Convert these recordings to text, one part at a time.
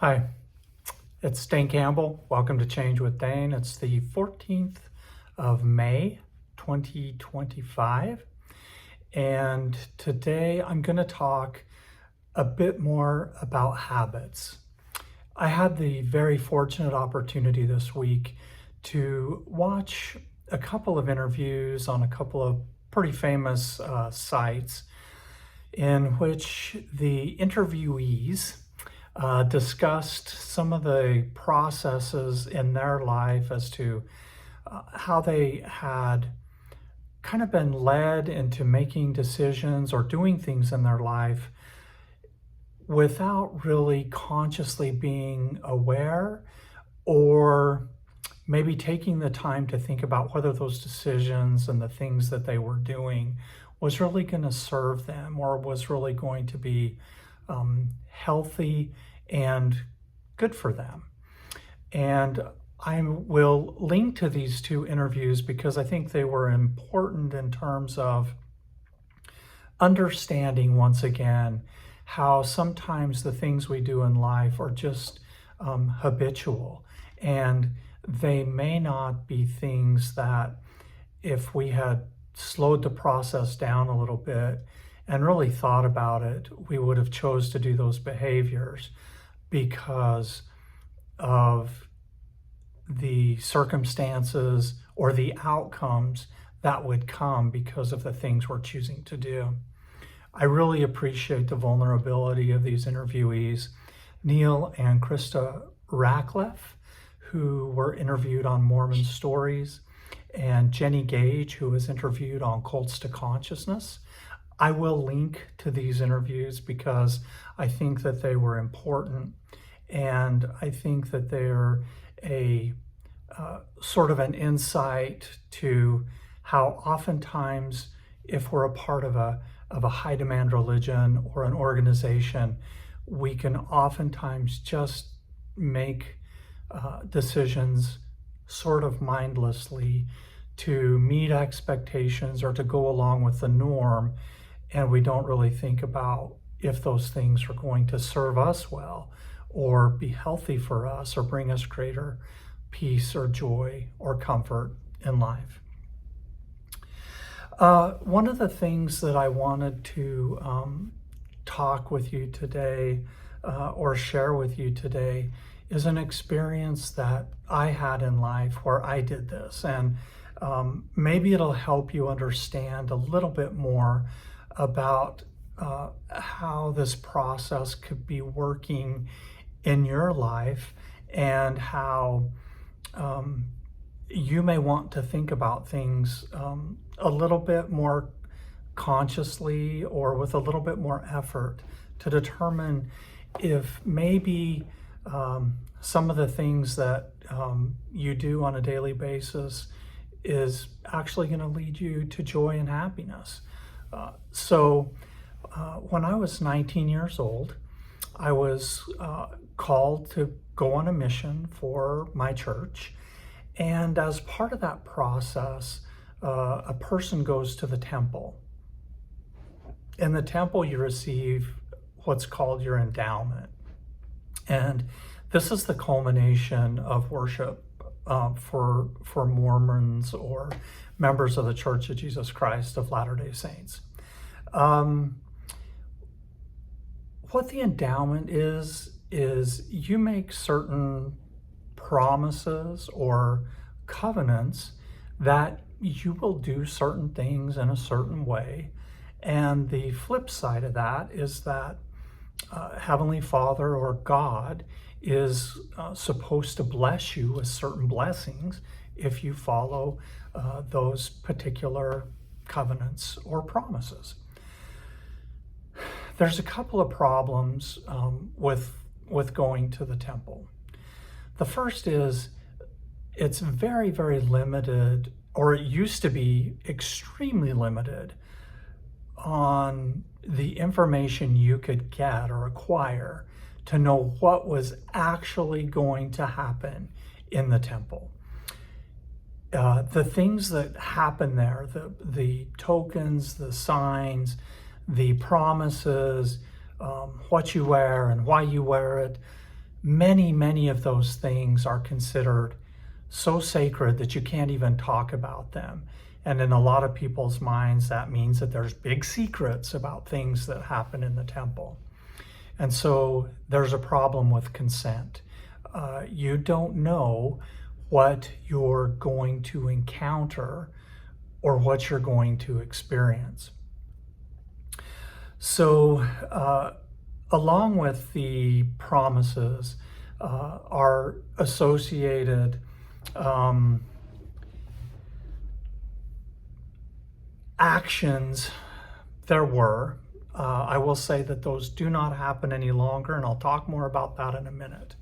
Hi, it's Dane Campbell. Welcome to Change with Dane. It's the 14th of May, 2025. And today I'm going to talk a bit more about habits. I had the very fortunate opportunity this week to watch a couple of interviews on a couple of pretty famous sites in which the interviewees discussed some of the processes in their life as to how they had kind of been led into making decisions or doing things in their life without really consciously being aware or maybe taking the time to think about whether those decisions and the things that they were doing was really going to serve them or was really going to be healthy and good for them. And I will link to these two interviews because I think they were important in terms of understanding, once again, how sometimes the things we do in life are just habitual, and they may not be things that, if we had slowed the process down a little bit and really thought about it, we would have chose to do those behaviors because of the circumstances or the outcomes that would come because of the things we're choosing to do. I really appreciate the vulnerability of these interviewees, Neil and Crista Rackleff, who were interviewed on Mormon Stories, and Jenny Gage, who was interviewed on Cults to Consciousness. I will link to these interviews because I think that they were important, and I think that they're a sort of an insight to how oftentimes, if we're a part of a high demand religion or an organization, we can oftentimes just make decisions sort of mindlessly to meet expectations or to go along with the norm, and we don't really think about if those things are going to serve us well or be healthy for us or bring us greater peace or joy or comfort in life. One of the things that I wanted to talk with you today or share with you today is an experience that I had in life where I did this, and maybe it'll help you understand a little bit more about how this process could be working in your life and how you may want to think about things a little bit more consciously or with a little bit more effort to determine if maybe some of the things that you do on a daily basis is actually going to lead you to joy and happiness. So when I was 19 years old, I was called to go on a mission for my church. And as part of that process, a person goes to the temple. In the temple, you receive what's called your endowment. And this is the culmination of worship for Mormons or members of the Church of Jesus Christ of Latter-day Saints. What the endowment is you make certain promises or covenants that you will do certain things in a certain way. And the flip side of that is that Heavenly Father or God is supposed to bless you with certain blessings if you follow those particular covenants or promises. There's a couple of problems with going to the temple. The first is it's very, very limited, or it used to be extremely limited on the information you could get or acquire to know what was actually going to happen in the temple. The things that happen there, the tokens, the signs, the promises, what you wear and why you wear it, many of those things are considered so sacred that you can't even talk about them. And in a lot of people's minds, that means that there's big secrets about things that happen in the temple. And so there's a problem with consent. You don't know what you're going to encounter or what you're going to experience. So along with the promises are associated actions. There were. I will say that those do not happen any longer, and I'll talk more about that in a minute.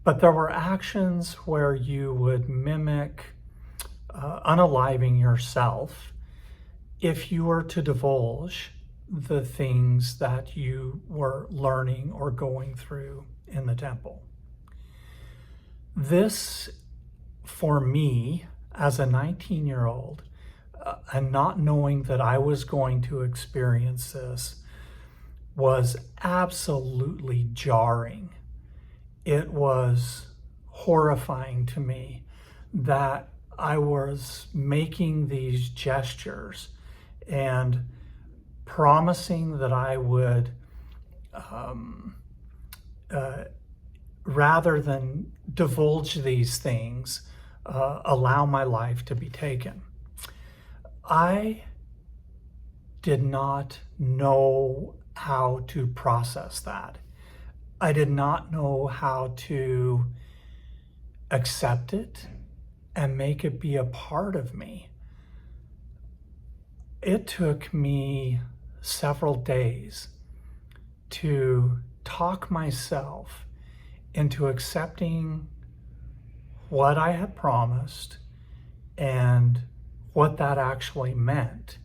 But there were actions where you would mimic unaliving yourself if you were to divulge the things that you were learning or going through in the temple. This, for me, as a 19-year-old, and not knowing that I was going to experience this, was absolutely jarring. It was horrifying to me that I was making these gestures and promising that I would, rather than divulge these things, allow my life to be taken. I did not know how to process that. I did not know how to accept it and make it be a part of me. It took me several days to talk myself into accepting what I had promised and what that actually meant.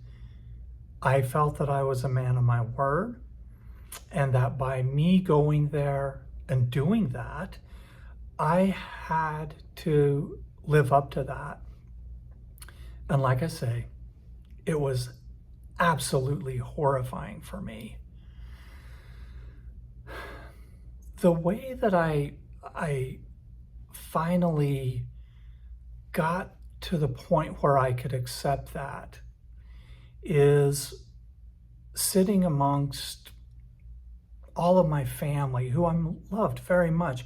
I felt that I was a man of my word, and that by me going there and doing that, I had to live up to that. And like I say, it was absolutely horrifying for me. The way that I finally got to the point where I could accept that is sitting amongst all of my family, who I loved very much,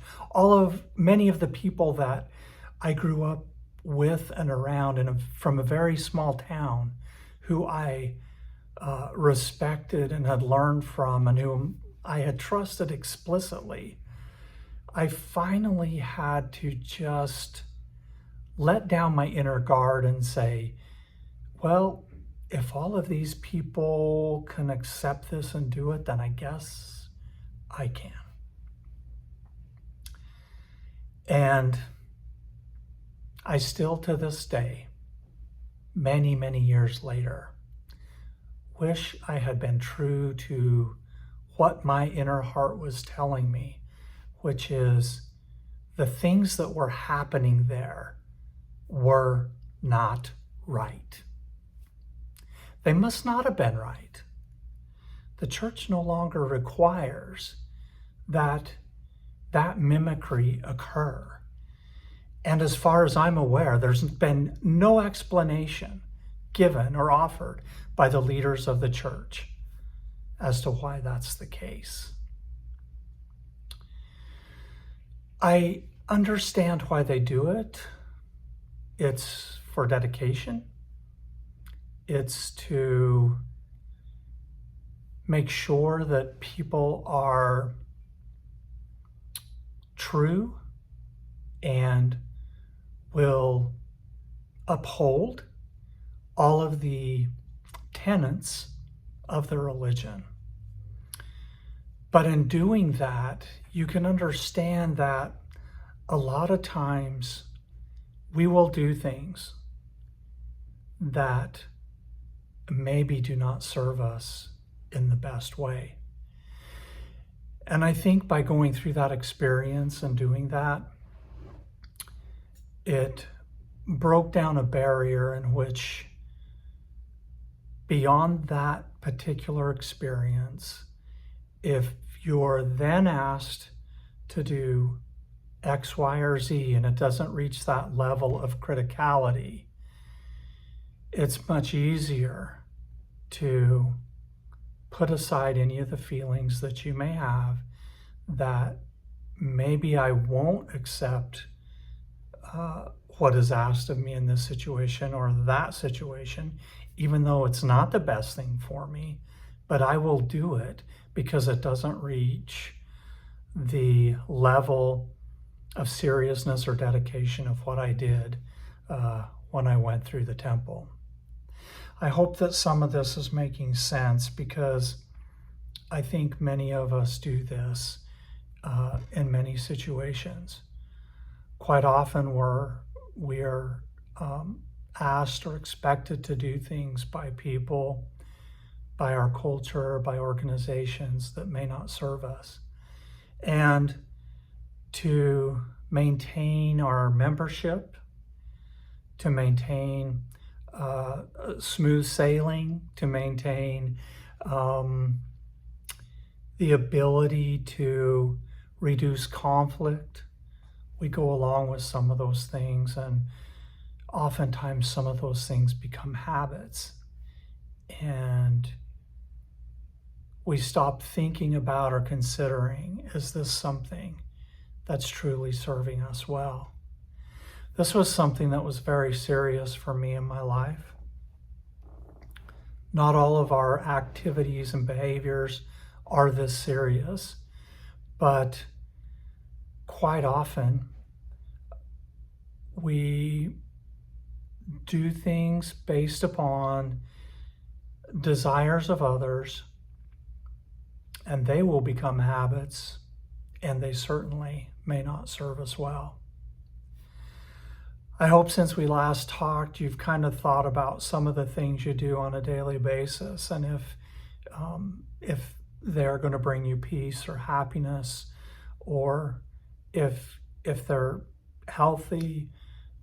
many of the people that I grew up with and around, and from a very small town, who I respected and had learned from, and whom I had trusted explicitly. I finally had to just let down my inner guard and say, well, if all of these people can accept this and do it, then I guess I can. And I still, to this day, many years later, wish I had been true to what my inner heart was telling me, which is the things that were happening there were not right. They must not have been right. The church no longer requires that mimicry occur. And as far as I'm aware, there's been no explanation given or offered by the leaders of the church as to why that's the case. I understand why they do it. It's for dedication. It's to make sure that people are true and will uphold all of the tenets of the religion. But in doing that, you can understand that a lot of times we will do things that maybe do not serve us in the best way. And I think by going through that experience and doing that, it broke down a barrier in which, beyond that particular experience, if you're then asked to do X, Y, or Z, and it doesn't reach that level of criticality, it's much easier to put aside any of the feelings that you may have that maybe I won't accept what is asked of me in this situation or that situation, even though it's not the best thing for me, but I will do it because it doesn't reach the level of seriousness or dedication of what I did when I went through the temple. I hope that some of this is making sense, because I think many of us do this in many situations. Quite often we're asked or expected to do things by people, by our culture, by organizations that may not serve us. And to maintain our membership, to maintain smooth sailing, to maintain the ability to reduce conflict, we go along with some of those things, and oftentimes some of those things become habits, and we stop thinking about or considering, is this something that's truly serving us well? This was something that was very serious for me in my life. Not all of our activities and behaviors are this serious, but quite often we do things based upon desires of others, and they will become habits, and they certainly may not serve us well. I hope since we last talked, you've kind of thought about some of the things you do on a daily basis, and if they're going to bring you peace or happiness, or if they're healthy,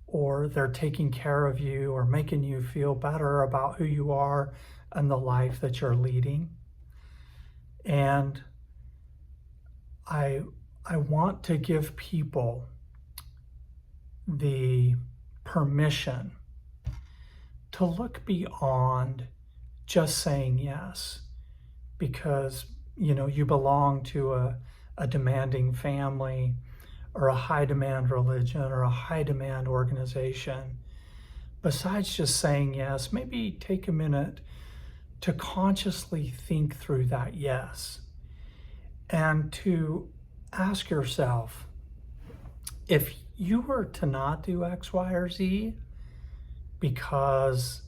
or they're taking care of you or making you feel better about who you are and the life that you're leading. And I want to give people the permission to look beyond just saying yes, because you belong to a demanding family, or a high demand religion, or a high demand organization. Besides just saying yes, maybe take a minute to consciously think through that yes, and to ask yourself, if you were to not do X, Y, or Z, because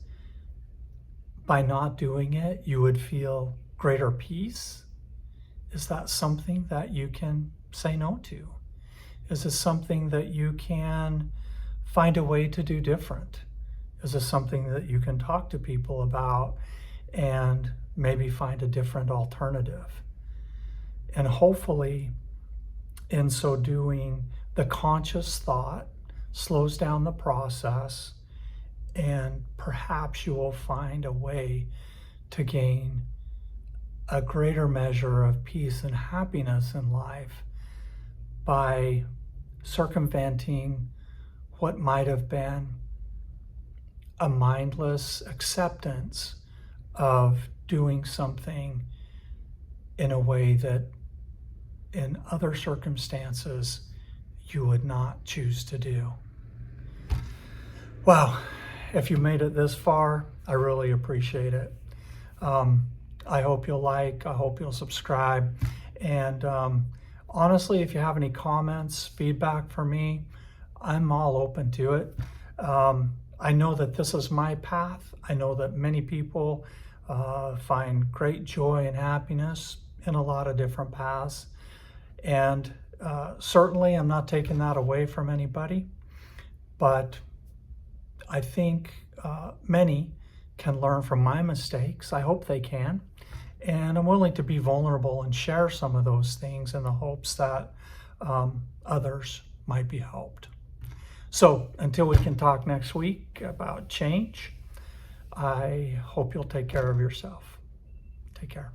by not doing it, you would feel greater peace, is that something that you can say no to? Is this something that you can find a way to do different? Is this something that you can talk to people about and maybe find a different alternative? And hopefully, in so doing, the conscious thought slows down the process, and perhaps you will find a way to gain a greater measure of peace and happiness in life by circumventing what might have been a mindless acceptance of doing something in a way that in other circumstances you would not choose to do. Wow, if you made it this far, I really appreciate it. I hope you'll I hope you'll subscribe. And honestly, if you have any comments, feedback for me, I'm all open to it. I know that this is my path. I know that many people find great joy and happiness in a lot of different paths. And certainly I'm not taking that away from anybody, but I think many can learn from my mistakes. I hope they can. And I'm willing to be vulnerable and share some of those things in the hopes that others might be helped. So until we can talk next week about change, I hope you'll take care of yourself. Take care.